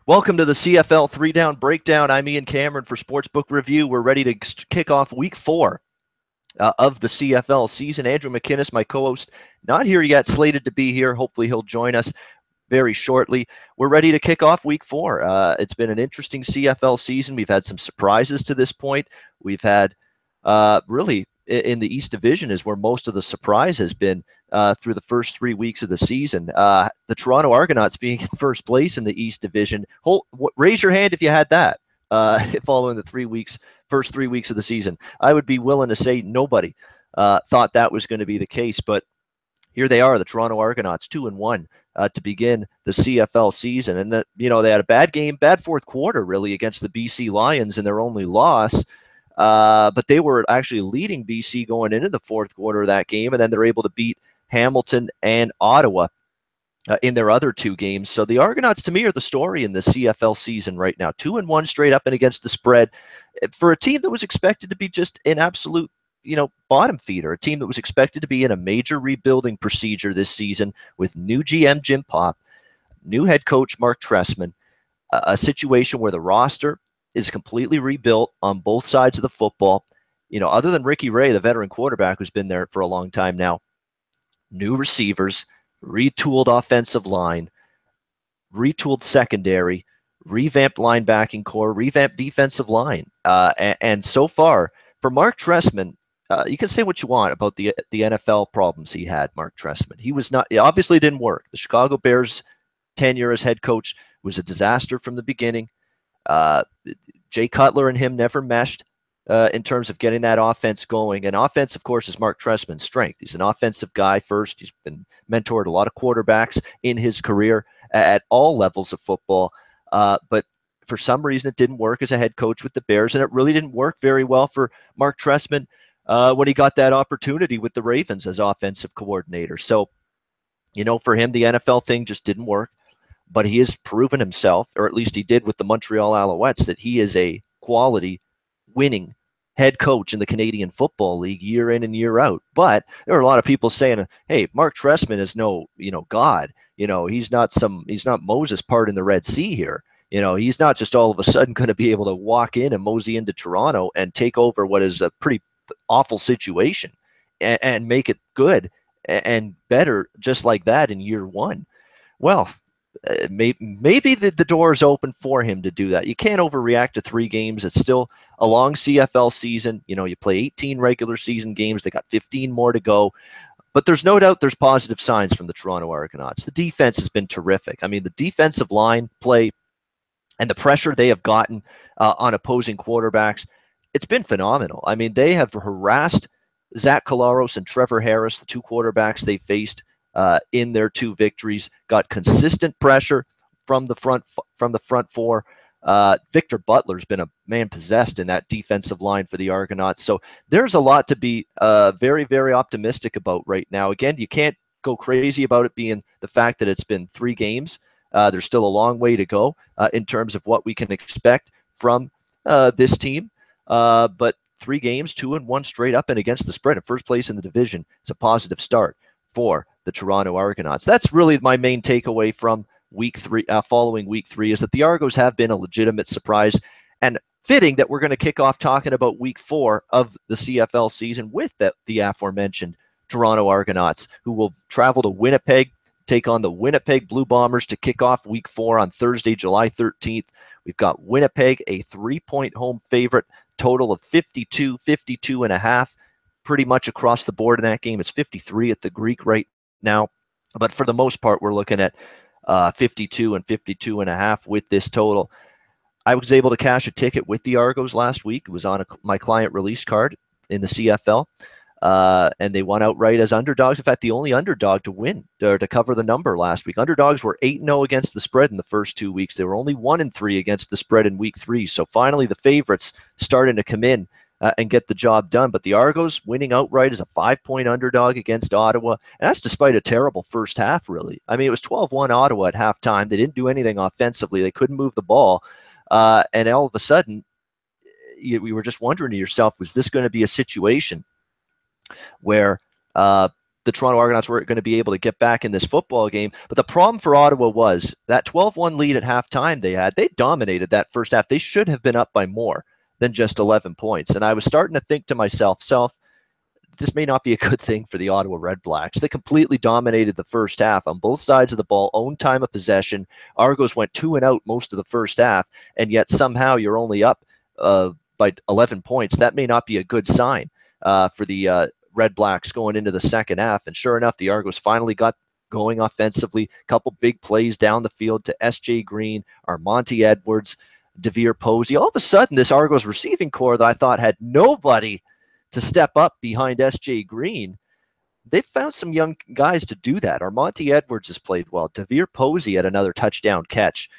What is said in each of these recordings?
Welcome to the CFL 3-Down Breakdown. I'm Ian Cameron for Sportsbook Review. We're ready to kick off Week 4 of the CFL season. Andrew McInnes, my co-host, not here yet, slated to be here. Hopefully he'll join us very shortly. We're ready to kick off Week 4. It's been an interesting CFL season. We've had some surprises to this point. We've had really in the East Division is where most of the surprise has been through the first 3 weeks of the season. The Toronto Argonauts being in first place in the East Division. Raise your hand if you had that following the first 3 weeks of the season. I would be willing to say nobody thought that was going to be the case, but here they are, the Toronto Argonauts, 2-1 to begin the CFL season. And they had a bad fourth quarter really against the BC Lions in their only loss. But they were actually leading BC going into the fourth quarter of that game, and then they're able to beat Hamilton and Ottawa in their other two games. So the Argonauts, to me, are the story in the CFL season right now. 2-1 straight up and against the spread for a team that was expected to be just an absolute, bottom feeder, a team that was expected to be in a major rebuilding procedure this season with new GM Jim Popp, new head coach Mark Trestman, a situation where the roster is completely rebuilt on both sides of the football. Other than Ricky Ray, the veteran quarterback who's been there for a long time now, new receivers, retooled offensive line, retooled secondary, revamped linebacking core, revamped defensive line. And so far, for Mark Trestman, you can say what you want about the NFL problems he had, Mark Trestman. It obviously didn't work. The Chicago Bears' tenure as head coach was a disaster from the beginning. Jay Cutler and him never meshed in terms of getting that offense going. And offense, of course, is Mark Trestman's strength. He's an offensive guy first. He's been mentored a lot of quarterbacks in his career at all levels of football. But for some reason, it didn't work as a head coach with the Bears, and it really didn't work very well for Mark Trestman when he got that opportunity with the Ravens as offensive coordinator. So, for him, the NFL thing just didn't work. But he has proven himself, or at least he did with the Montreal Alouettes, that he is a quality, winning head coach in the Canadian Football League year in and year out. But there are a lot of people saying, "Hey, Mark Trestman is no, God. He's not Moses parting the Red Sea here. He's not just all of a sudden going to be able to walk in and mosey into Toronto and take over what is a pretty awful situation and make it good and better just like that in year one." Well, maybe the door is open for him to do that. You can't overreact to 3 games. It's still a long CFL season. You play 18 regular season games. They got 15 more to go. But there's no doubt there's positive signs from the Toronto Argonauts. The defense has been terrific. I mean, the defensive line play and the pressure they have gotten on opposing quarterbacks, it's been phenomenal. I mean, they have harassed Zach Collaros and Trevor Harris, the 2 quarterbacks they faced in their 2 victories, got consistent pressure from the front 4. Victor Butler's been a man possessed in that defensive line for the Argonauts. So there's a lot to be very, very optimistic about right now. Again, you can't go crazy about it being the fact that it's been 3 games. There's still a long way to go in terms of what we can expect from this team. But 3 games, 2-1 straight up and against the spread in first place in the division. It's a positive start for the Toronto Argonauts. That's really my main takeaway from Week 3, following Week 3, is that the Argos have been a legitimate surprise, and fitting that we're going to kick off talking about Week 4 of the CFL season with the aforementioned Toronto Argonauts, who will travel to Winnipeg, take on the Winnipeg Blue Bombers to kick off Week 4 on Thursday, July 13th. We've got Winnipeg, a 3-point home favorite, total of 52.5. Pretty much across the board in that game. It's 53 at the Greek right now. But for the most part, we're looking at 52 and 52.5 with this total. I was able to cash a ticket with the Argos last week. It was on my client release card in the CFL. And they won outright as underdogs. In fact, the only underdog to win or to cover the number last week. Underdogs were 8-0 against the spread in the first 2 weeks. They were only 1-3 against the spread in Week 3. So finally, the favorites starting to come in and get the job done. But the Argos winning outright as a 5-point underdog against Ottawa. And that's despite a terrible first half, really. I mean, it was 12-1 Ottawa at halftime. They didn't do anything offensively. They couldn't move the ball. And all of a sudden, we were just wondering to yourself, was this going to be a situation where the the Toronto Argonauts were going to be able to get back in this football game. But the problem for Ottawa was that 12-1 lead at halftime they dominated that first half. They should have been up by more than just 11 points. And I was starting to think to myself, this may not be a good thing for the Ottawa Red Blacks. They completely dominated the first half on both sides of the ball, owned time of possession. Argos went 2 and out most of the first half, and yet somehow you're only up by 11 points. That may not be a good sign for the Red Blacks going into the second half. And sure enough, the Argos finally got going offensively. A couple big plays down the field to S.J. Green, Armonte Edwards, DeVere Posey. All of a sudden, this Argos receiving core that I thought had nobody to step up behind S.J. Green, they've found some young guys to do that. Armonte Edwards has played well. DeVere Posey had another touchdown catch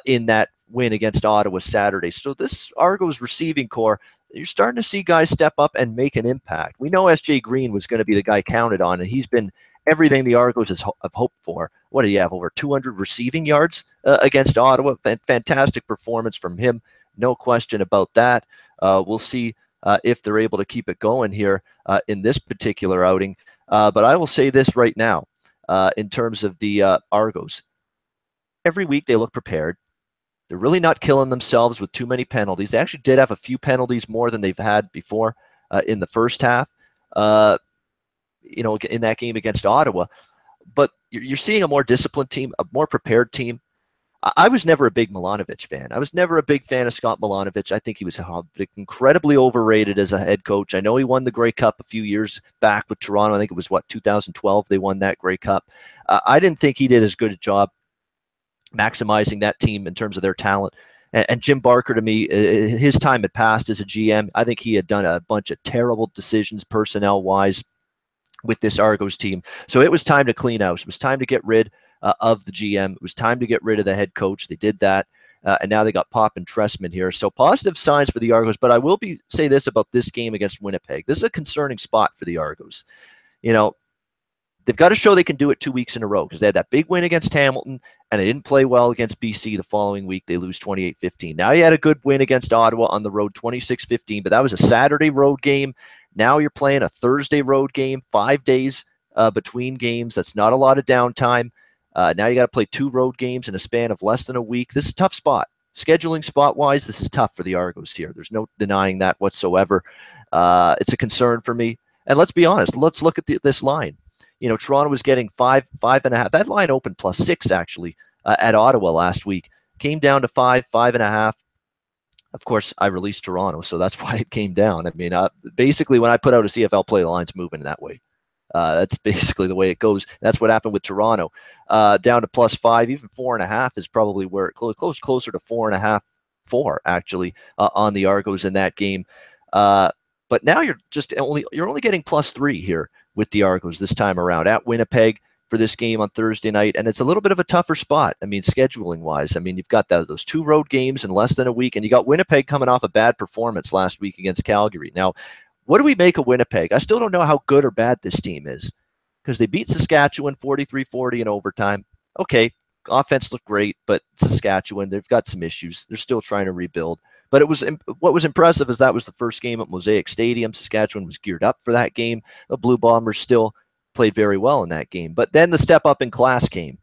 in that win against Ottawa Saturday. So this Argos receiving core, you're starting to see guys step up and make an impact. We know S.J. Green was going to be the guy counted on, and he's been everything the Argos have hoped for. What do you have, over 200 receiving yards against Ottawa? Fantastic performance from him, no question about that. We'll see if they're able to keep it going here in this particular outing. But I will say this right now in terms of the Argos. Every week they look prepared. They're really not killing themselves with too many penalties. They actually did have a few penalties more than they've had before in the first half, in that game against Ottawa. But you're seeing a more disciplined team, a more prepared team. I was never a big Milanovic fan. I was never a big fan of Scott Milanovic. I think he was incredibly overrated as a head coach. I know he won the Grey Cup a few years back with Toronto. I think it was, 2012 they won that Grey Cup. I didn't think he did as good a job maximizing that team in terms of their talent. And Jim Barker, to me, his time had passed as a GM. I think he had done a bunch of terrible decisions personnel-wise with this Argos team. So it was time to clean out. It was time to get rid of the GM. It was time to get rid of the head coach. They did that, and now they got Pop and Tressman here. So positive signs for the Argos, but I will say this about this game against Winnipeg. This is a concerning spot for the Argos. They've got to show they can do it 2 weeks in a row, because they had that big win against Hamilton, and they didn't play well against BC the following week. They lose 28-15. Now you had a good win against Ottawa on the road, 26-15, but that was a Saturday road game. Now you're playing a Thursday road game, 5 days between games. That's not a lot of downtime. Now you got to play 2 road games in a span of less than a week. This is a tough spot. Scheduling spot-wise, this is tough for the Argos here. There's no denying that whatsoever. It's a concern for me. And let's be honest. Let's look at this line. Toronto was getting 5.5. That line opened +6, actually, at Ottawa last week. Came down to 5.5. Of course, I released Toronto, so that's why it came down. I mean, basically, when I put out a CFL play, the line's moving that way. That's basically the way it goes. That's what happened with Toronto. Down to +5, even 4.5 is probably where it closer to 4.5, 4 actually on the Argos in that game. But now you're only getting +3 here with the Argos this time around at Winnipeg for this game on Thursday night, and it's a little bit of a tougher spot. I mean, scheduling wise, you've got those 2 road games in less than a week, and you got Winnipeg coming off a bad performance last week against Calgary. Now, what do we make of Winnipeg? I still don't know how good or bad this team is, because they beat Saskatchewan 43-40 in overtime. Okay, offense looked great, but Saskatchewan, they've got some issues. They're still trying to rebuild. But what was impressive is that was the first game at Mosaic Stadium. Saskatchewan was geared up for that game. The Blue Bombers still played very well in that game. But then the step up in class came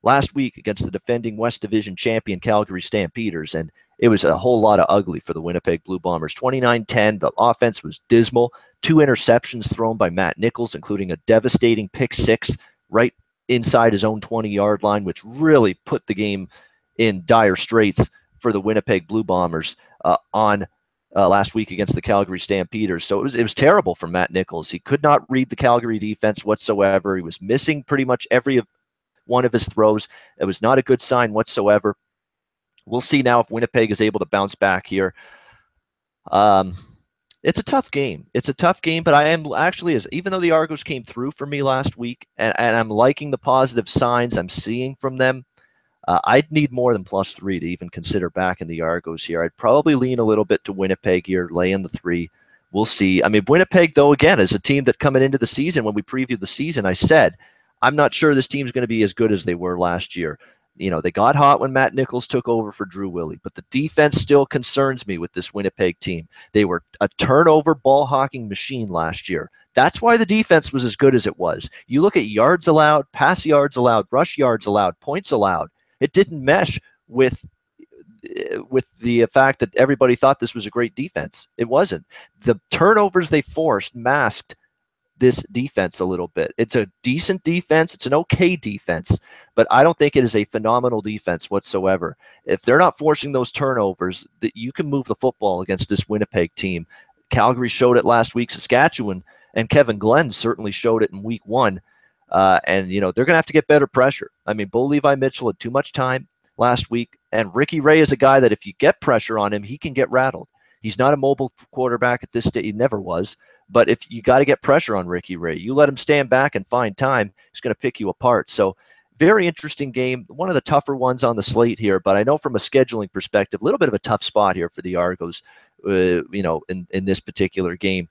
last week against the defending West Division champion Calgary Stampeders, and it was a whole lot of ugly for the Winnipeg Blue Bombers. 29-10, the offense was dismal. 2 interceptions thrown by Matt Nichols, including a devastating pick-6 right inside his own 20-yard line, which really put the game in dire straits for the Winnipeg Blue Bombers on last week against the Calgary Stampeders. So it was terrible for Matt Nichols. He could not read the Calgary defense whatsoever. He was missing pretty much every one of his throws. It was not a good sign whatsoever. We'll see now if Winnipeg is able to bounce back here. It's a tough game. It's a tough game, but I am actually, even though the Argos came through for me last week, and I'm liking the positive signs I'm seeing from them, I'd need more than +3 to even consider backing the Argos here. I'd probably lean a little bit to Winnipeg here, laying the 3. We'll see. I mean, Winnipeg, though, again, is a team that coming into the season, when we previewed the season, I said, I'm not sure this team's going to be as good as they were last year. They got hot when Matt Nichols took over for Drew Willie, but the defense still concerns me with this Winnipeg team. They were a turnover ball hawking machine last year. That's why the defense was as good as it was. You look at yards allowed, pass yards allowed, rush yards allowed, points allowed. It didn't mesh with the fact that everybody thought this was a great defense. It wasn't. The turnovers they forced masked this defense a little bit. It's a decent defense. It's an okay defense, but I don't think it is a phenomenal defense whatsoever. If they're not forcing those turnovers, that you can move the football against this Winnipeg team. Calgary showed it last week. Saskatchewan and Kevin Glenn certainly showed it in week 1. And they're going to have to get better pressure. I mean, Bo Levi Mitchell had too much time last week, and Ricky Ray is a guy that if you get pressure on him, he can get rattled. He's not a mobile quarterback at this stage. He never was. But if you got to get pressure on Ricky Ray, you let him stand back and find time, he's going to pick you apart. So very interesting game, one of the tougher ones on the slate here. But I know from a scheduling perspective, a little bit of a tough spot here for the Argos, in this particular game,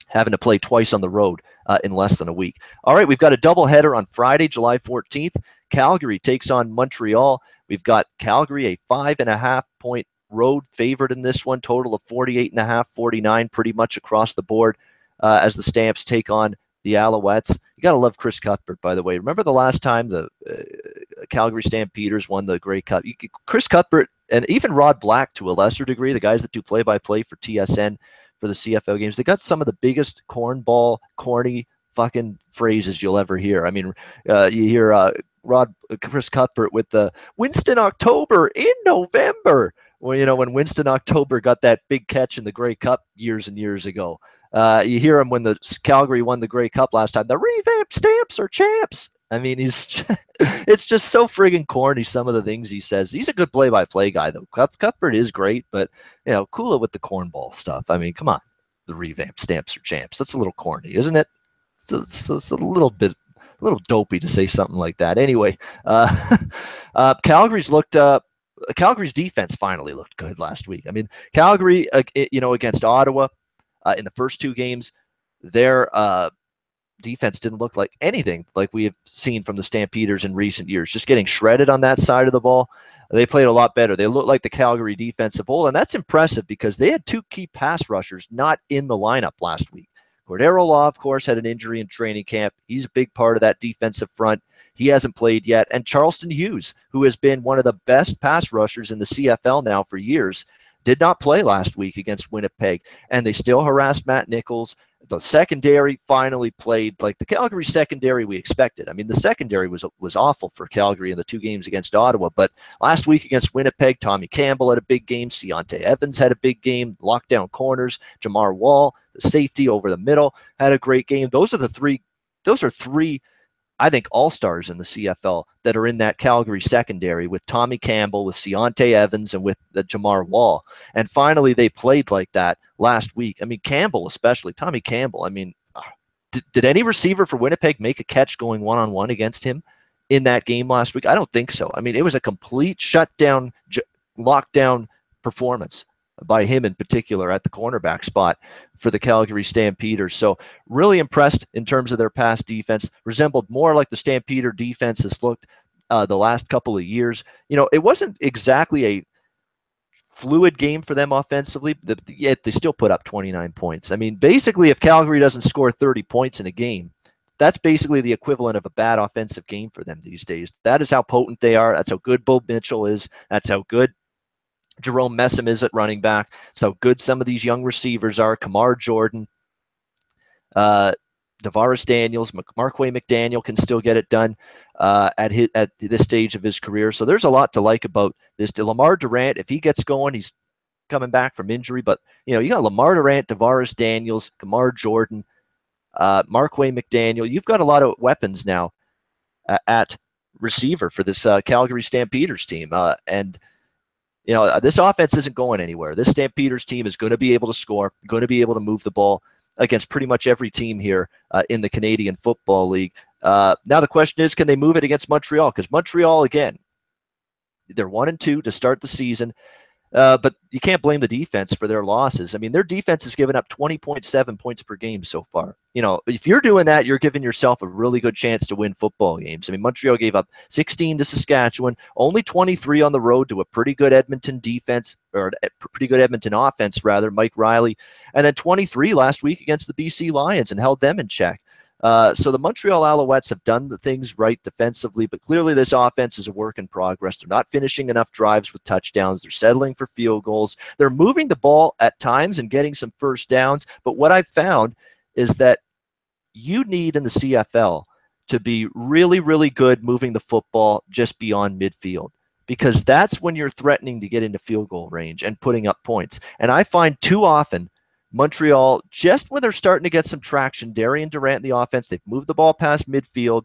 having to play twice on the road in less than a week. All right, we've got a doubleheader on Friday, July 14th. Calgary takes on Montreal. We've got Calgary, a 5.5-point road favorite in this one, total of 48.5, 49, pretty much across the board as the Stamps take on the Alouettes. You got to love Chris Cuthbert, by the way. Remember the last time the Calgary Stampeders won the Grey Cup? Chris Cuthbert and even Rod Black to a lesser degree, the guys that do play-by-play for TSN for the CFL games, they got some of the biggest cornball, corny fucking phrases you'll ever hear. I mean, you hear Chris Cuthbert with the Winston October in November. Well, when Winston October got that big catch in the Grey Cup years and years ago. You hear him when the Calgary won the Grey Cup last time. The revamped Stamps are champs. I mean, it's just so friggin' corny, some of the things he says. He's a good play-by-play guy, though. Cuthbert is great, but, cool it with the cornball stuff. I mean, come on. The revamped Stamps are champs. That's a little corny, isn't it? It's a little dopey to say something like that. Anyway, Calgary's defense finally looked good last week. I mean, Calgary, against Ottawa in the first 2 games, their defense didn't look like anything like we have seen from the Stampeders in recent years. Just getting shredded on that side of the ball. They played a lot better. They looked like the Calgary defense of old, and that's impressive because they had 2 key pass rushers not in the lineup last week. Cordero Law, of course, had an injury in training camp. He's a big part of that defensive front. He hasn't played yet. And Charleston Hughes, who has been one of the best pass rushers in the CFL now for years, did not play last week against Winnipeg. And they still harassed Matt Nichols. The secondary finally played like the Calgary secondary we expected. I mean, the secondary was awful for Calgary in the 2 games against Ottawa. But last week against Winnipeg, Tommy Campbell had a big game. Seontae Evans had a big game. Lockdown corners. Jamar Wall, the safety over the middle, had a great game. Those are 3, I think, all-stars in the CFL that are in that Calgary secondary with Tommy Campbell, with Seontae Evans, and with the Jamar Wall. And finally, they played like that last week. I mean, Campbell especially, Tommy Campbell. I mean, did any receiver for Winnipeg make a catch going one-on-one against him in that game last week? I don't think so. I mean, it was a complete shutdown, lockdown performance by him in particular at the cornerback spot for the Calgary Stampeders. So really impressed in terms of their pass defense. Resembled more like the Stampeder defense has looked the last couple of years. It wasn't exactly a fluid game for them offensively, yet they still put up 29 points. I mean, basically, if Calgary doesn't score 30 points in a game, that's basically the equivalent of a bad offensive game for them these days. That is how potent they are. That's how good Bo Mitchell is. That's how good Jerome Messam is at running back. That's how good some of these young receivers are. Kamar Jordan, Davaris Daniels, Marquay McDaniel can still get it done at this stage of his career. So there's a lot to like about this. Lamar Durant, if he gets going, he's coming back from injury. But, you got Lamar Durant, Davaris Daniels, Kamar Jordan, Marquay McDaniel. You've got a lot of weapons now at receiver for this Calgary Stampeders team. And this offense isn't going anywhere. This Stampeders team is going to be able to score, going to be able to move the ball against pretty much every team here in the Canadian Football League. Now the question is, can they move it against Montreal? Because Montreal, again, they're 1-2 to start the season. But you can't blame the defense for their losses. I mean, their defense has given up 20.7 points per game so far. If you're doing that, you're giving yourself a really good chance to win football games. I mean, Montreal gave up 16 to Saskatchewan, only 23 on the road to a pretty good Edmonton defense, or a pretty good Edmonton offense, rather, Mike Riley, and then 23 last week against the BC Lions and held them in check. So the Montreal Alouettes have done the things right defensively, but clearly this offense is a work in progress. They're not finishing enough drives with touchdowns. They're settling for field goals. They're moving the ball at times and getting some first downs. But what I've found is that you need in the CFL to be really, really good moving the football just beyond midfield, because that's when you're threatening to get into field goal range and putting up points. And I find too often Montreal, just when they're starting to get some traction, Darian Durant in the offense, they've moved the ball past midfield,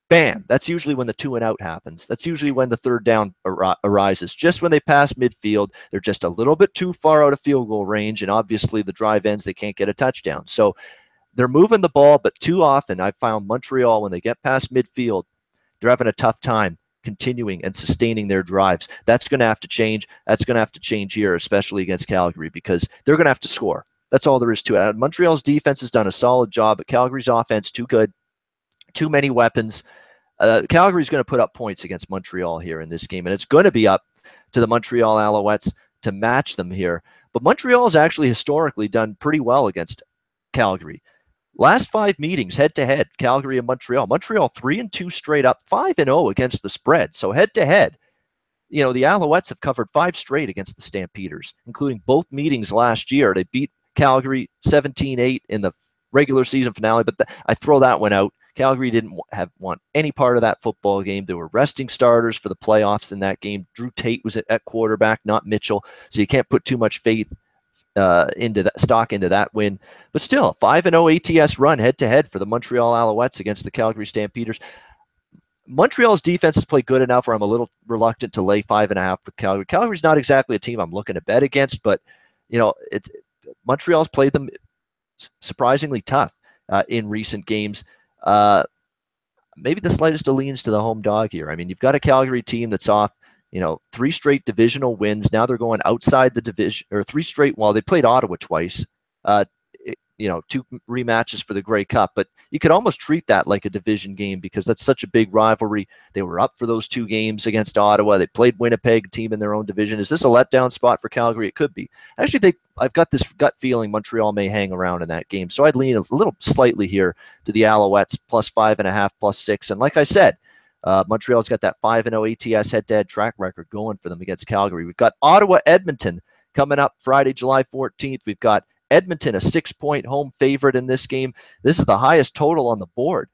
bam, that's usually when the 2-and-out happens. That's usually when the third down arises. Just when they pass midfield, they're just a little bit too far out of field goal range, and obviously the drive ends, they can't get a touchdown. So they're moving the ball, but too often I found Montreal, when they get past midfield, they're having a tough time continuing and sustaining their drives. That's going to have to change. That's going to have to change here, especially against Calgary, because they're going to have to score. That's all there is to it. Montreal's defense has done a solid job, but Calgary's offense, too good, too many weapons. Calgary's going to put up points against Montreal here in this game, and it's going to be up to the Montreal Alouettes to match them here. But Montreal has actually historically done pretty well against Calgary. Last 5 meetings, head-to-head, Calgary and Montreal. Montreal 3-2 straight up, 5-0 against the spread. So head-to-head, the Alouettes have covered 5 straight against the Stampeders, including both meetings last year. They beat Calgary 17-8 in the regular season finale, but I throw that one out. Calgary didn't want any part of that football game. They were resting starters for the playoffs in that game. Drew Tate was at quarterback, not Mitchell, so you can't put too much faith into that win. But still, 5-0 ATS run head-to-head for the Montreal Alouettes against the Calgary Stampeders. Montreal's defense has played good enough where I'm a little reluctant to lay 5.5 with Calgary. Calgary's not exactly a team I'm looking to bet against, but Montreal's played them surprisingly tough in recent games. Maybe the slightest of leans to the home dog here. I mean, you've got a Calgary team that's off, 3 straight divisional wins. Now they're going outside the division, or 3 straight. Well, they played Ottawa twice. 2 rematches for the Grey Cup, but you could almost treat that like a division game because that's such a big rivalry. They were up for those 2 games against Ottawa. They played Winnipeg, a team in their own division. Is this a letdown spot for Calgary? It could be. I actually think I've got this gut feeling Montreal may hang around in that game. So I'd lean a little slightly here to the Alouettes, plus 5.5, plus 6. And like I said, Montreal's got that 5-0 ATS head-to-head track record going for them against Calgary. We've got Ottawa-Edmonton coming up Friday, July 14th. We've got Edmonton, a 6-point home favorite in this game. This is the highest total on the board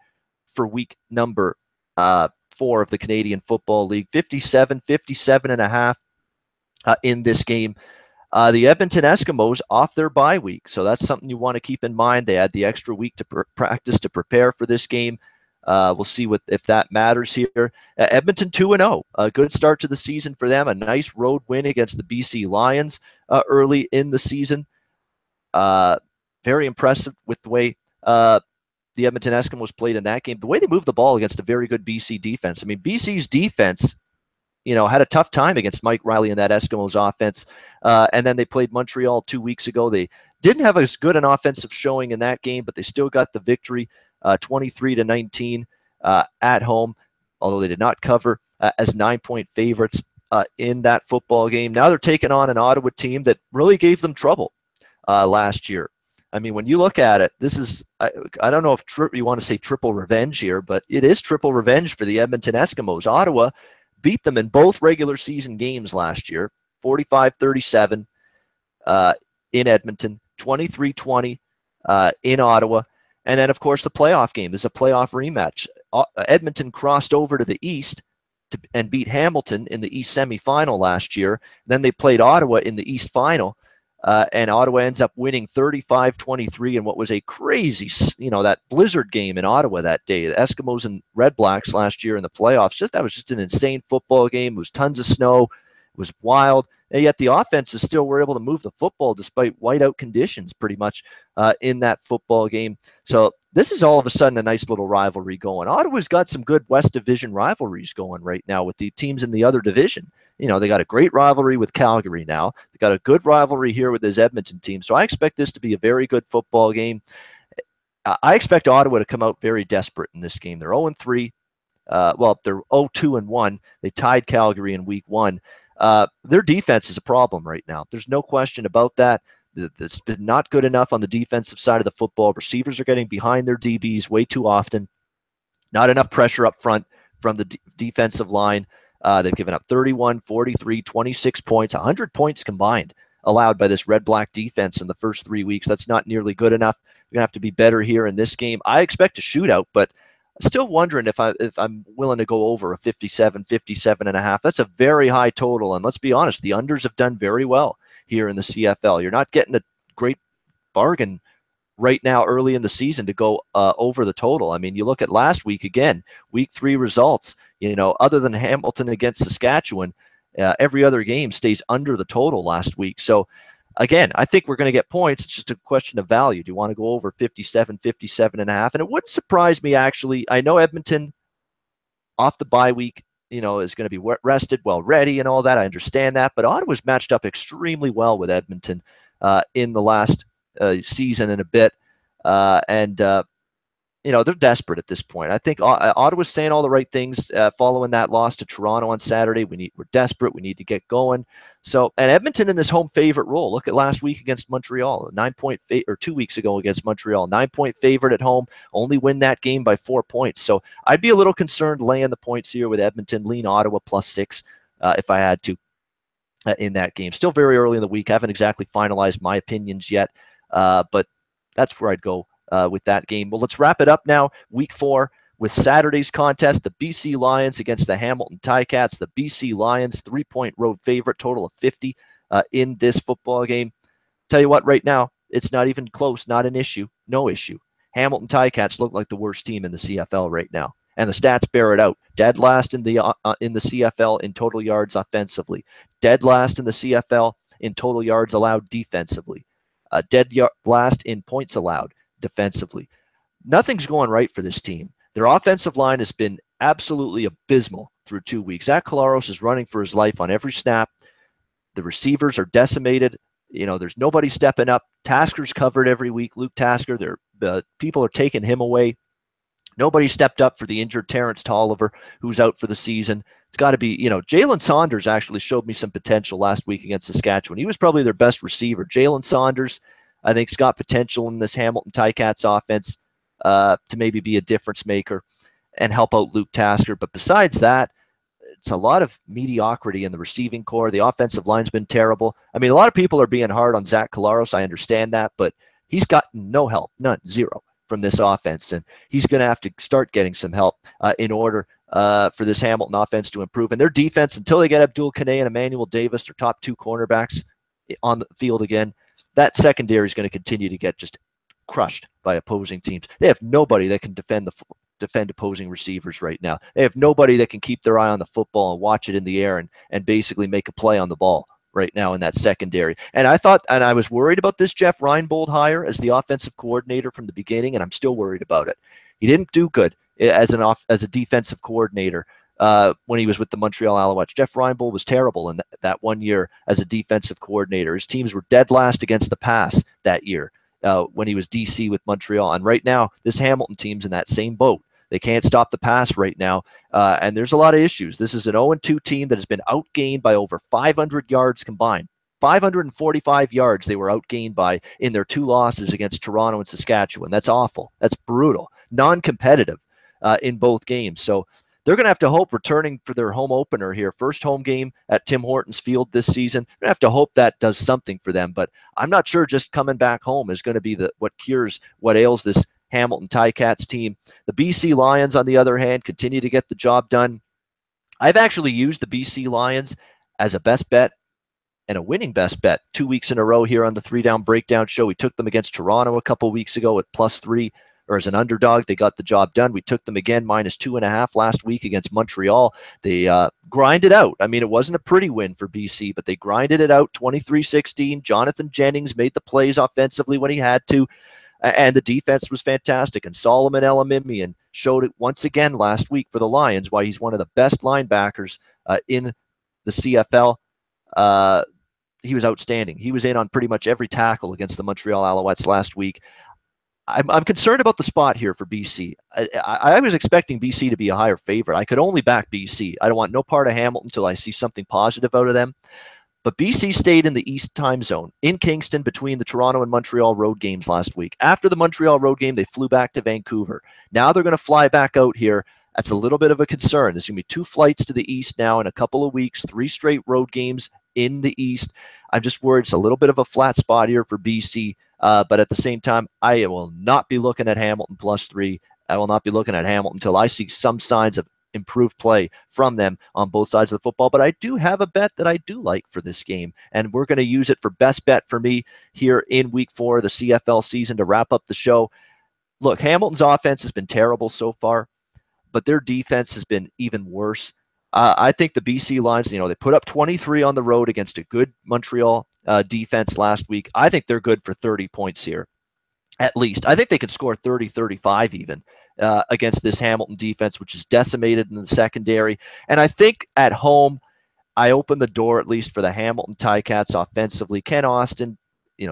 for week number 4 of the Canadian Football League. 57.5 in this game. The Edmonton Eskimos off their bye week, so that's something you want to keep in mind. They had the extra week to practice to prepare for this game. We'll see if that matters here. Edmonton 2-0, a good start to the season for them. A nice road win against the BC Lions early in the season. Very impressive with the way the Edmonton Eskimos played in that game. The way they moved the ball against a very good BC defense. I mean, BC's defense, had a tough time against Mike Riley and that Eskimos offense. And then they played Montreal 2 weeks ago. They didn't have as good an offensive showing in that game, but they still got the victory, 23-19 at home, although they did not cover as 9-point favorites in that football game. Now they're taking on an Ottawa team that really gave them trouble last year. I mean, when you look at it, this is, I don't know if you want to say triple revenge here, but it is triple revenge for the Edmonton Eskimos. Ottawa beat them in both regular season games last year, 45-37 in Edmonton, 23-20 in Ottawa. And then, of course, the playoff game. This is a playoff rematch. Edmonton crossed over to the East and beat Hamilton in the East semifinal last year. Then they played Ottawa in the East final. And Ottawa ends up winning 35-23 in what was a crazy, that blizzard game in Ottawa that day. The Eskimos and Red Blacks last year in the playoffs. That was just an insane football game. It was tons of snow. was wild. And yet the offenses still were able to move the football despite whiteout conditions pretty much in that football game. So this is all of a sudden a nice little rivalry going. Ottawa's got some good West Division rivalries going right now with the teams in the other division. You know, they got a great rivalry with Calgary now. They got a good rivalry here with this Edmonton team. So I expect this to be a very good football game. I expect Ottawa to come out very desperate in this game. They're 0-3. Well, they're 0-2-1. They tied Calgary in week 1. Their defense is a problem right now. There's no question about that. It's been not good enough on the defensive side of the football. Receivers are getting behind their DBs way too often. Not enough pressure up front from the defensive line. They've given up 31, 43, 26 points, 100 points combined allowed by this red-black defense in the first 3 weeks. That's not nearly good enough. They're going to have to be better here in this game. I expect a shootout, but still wondering if I'm willing to go over a 57, 57.5. That's a very high total, and let's be honest, the unders have done very well here in the CFL. You're not getting a great bargain right now early in the season to go over the total. I mean, you look at last week again, week 3 results, you know, other than Hamilton against Saskatchewan, every other game stays under the total last week. So again, I think we're going to get points. It's just a question of value. Do you want to go over 57, 57.5? And it wouldn't surprise me, actually. I know Edmonton off the bye week, you know, is going to be rested, well ready and all that. I understand that. But Ottawa's matched up extremely well with Edmonton in the last season and a bit. You know, they're desperate at this point. I think Ottawa's saying all the right things following that loss to Toronto on Saturday. We're desperate. We need to get going. So, and Edmonton in this home favorite role. Look at last week against Montreal, 9-point or 2 weeks ago against Montreal, 9-point favorite at home. Only win that game by 4 points. So, I'd be a little concerned laying the points here with Edmonton. Lean Ottawa +6 if I had to in that game. Still very early in the week. I haven't exactly finalized my opinions yet, but that's where I'd go with that game. Well, let's wrap it up now. Week 4 with Saturday's contest, the BC Lions against the Hamilton Ticats. The BC Lions, 3-point road favorite, total of 50 in this football game. Tell you what, right now, it's not even close, not an issue, no issue. Hamilton Ticats look like the worst team in the CFL right now, and the stats bear it out. Dead last in the CFL in total yards offensively. Dead last in the CFL in total yards allowed defensively. Dead last in points allowed defensively. Nothing's going right for this team. Their offensive line has been absolutely abysmal through 2 weeks. Zach Collaros is running for his life on every snap. The receivers are decimated. You know, there's nobody stepping up. Tasker's covered every week. Luke Tasker, people are taking him away. Nobody stepped up for the injured Terrence Tolliver, who's out for the season. It's got to be, you know, Jalen Saunders actually showed me some potential last week against Saskatchewan. He was probably their best receiver. Jalen Saunders, I think, has got potential in this Hamilton Ticats offense to maybe be a difference maker and help out Luke Tasker. But besides that, it's a lot of mediocrity in the receiving core. The offensive line's been terrible. I mean, a lot of people are being hard on Zach Collaros. I understand that, but he's gotten no help, none, zero from this offense. And he's going to have to start getting some help in order for this Hamilton offense to improve. And their defense, until they get Abdul Kanay and Emmanuel Davis, their top 2 cornerbacks on the field again, that secondary is going to continue to get just crushed by opposing teams. They have nobody that can defend opposing receivers right now. They have nobody that can keep their eye on the football and watch it in the air and basically make a play on the ball right now in that secondary. And I was worried about this Jeff Reinbold hire as the offensive coordinator from the beginning, and I'm still worried about it. He didn't do good as a defensive coordinator when he was with the Montreal Alouettes. Jeff Reinbold was terrible in that 1 year as a defensive coordinator. His teams were dead last against the pass that year when he was DC with Montreal. And right now, this Hamilton team's in that same boat. They can't stop the pass right now, and there's a lot of issues. This is an 0-2 team that has been outgained by over 500 yards combined. 545 yards they were outgained by in their 2 losses against Toronto and Saskatchewan. That's awful. That's brutal. Non-competitive in both games. So they're going to have to hope, returning for their home opener here, first home game at Tim Hortons Field this season. They're going to have to hope that does something for them. But I'm not sure just coming back home is going to be what cures what ails this Hamilton Ticats team. The BC Lions, on the other hand, continue to get the job done. I've actually used the BC Lions as a best bet and a winning best bet 2 weeks in a row here on the 3 Down Breakdown show. We took them against Toronto a couple weeks ago at +3. or as an underdog. They got the job done. We took them again -2.5 last week against Montreal. They grinded out. I mean, it wasn't a pretty win for BC, but they grinded it out 23-16. Jonathan Jennings made the plays offensively when he had to. And the defense was fantastic. And Solomon Elamimian showed it once again last week for the Lions, why he's one of the best linebackers in the CFL. He was outstanding. He was in on pretty much every tackle against the Montreal Alouettes last week. I'm concerned about the spot here for BC. I was expecting BC to be a higher favorite. I could only back BC. I don't want no part of Hamilton until I see something positive out of them. But BC stayed in the East time zone in Kingston between the Toronto and Montreal road games last week. After the Montreal road game, they flew back to Vancouver. Now they're going to fly back out here. That's a little bit of a concern. There's going to be 2 flights to the East now in a couple of weeks, 3 straight road games in the East. I'm just worried it's a little bit of a flat spot here for BC. But at the same time, I will not be looking at Hamilton +3. I will not be looking at Hamilton until I see some signs of improved play from them on both sides of the football. But I do have a bet that I do like for this game, and we're going to use it for best bet for me here in week 4 of the CFL season to wrap up the show. Look, Hamilton's offense has been terrible so far, but their defense has been even worse. I think the BC Lions, they put up 23 on the road against a good Montreal defense last week. I think they're good for 30 points here, at least. I think they could score 30, 35 even against this Hamilton defense, which is decimated in the secondary. And I think at home, I open the door at least for the Hamilton Ticats offensively. Ken Austin,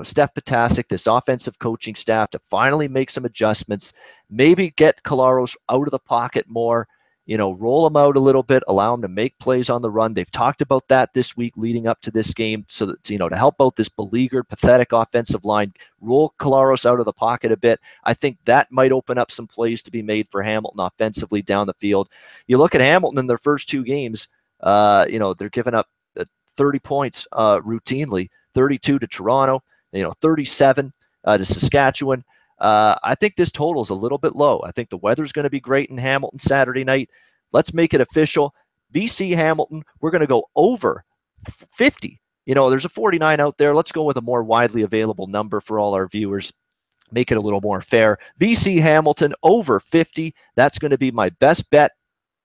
Steph Potasic, this offensive coaching staff to finally make some adjustments, maybe get Collaros out of the pocket more, roll him out a little bit, allow him to make plays on the run. They've talked about that this week leading up to this game, so that, to help out this beleaguered, pathetic offensive line, roll Collaros out of the pocket a bit. I think that might open up some plays to be made for Hamilton offensively down the field. You look at Hamilton in their first 2 games, they're giving up 30 points routinely, 32 to Toronto, 37 to Saskatchewan. I think this total is a little bit low. I think the weather's going to be great in Hamilton Saturday night. Let's make it official. BC Hamilton, we're going to go over 50. There's a 49 out there. Let's go with a more widely available number for all our viewers. Make it a little more fair. BC Hamilton over 50. That's going to be my best bet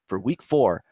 for week 4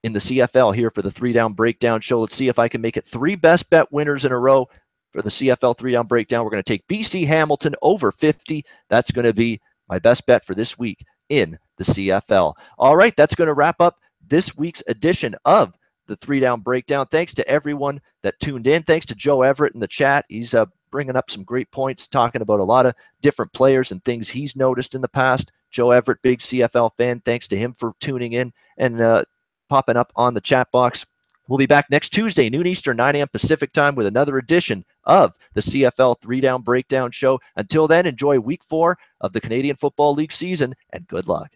in the CFL here for the 3-Down Breakdown show. Let's see if I can make it 3 best bet winners in a row. For the CFL 3-Down Breakdown, we're going to take BC Hamilton over 50. That's going to be my best bet for this week in the CFL. All right, that's going to wrap up this week's edition of the 3-Down Breakdown. Thanks to everyone that tuned in. Thanks to Joe Everett in the chat. He's bringing up some great points, talking about a lot of different players and things he's noticed in the past. Joe Everett, big CFL fan. Thanks to him for tuning in and popping up on the chat box. We'll be back next Tuesday, noon Eastern, 9 a.m. Pacific time with another edition of the CFL 3-Down Breakdown show. Until then, enjoy week 4 of the Canadian Football League season and good luck.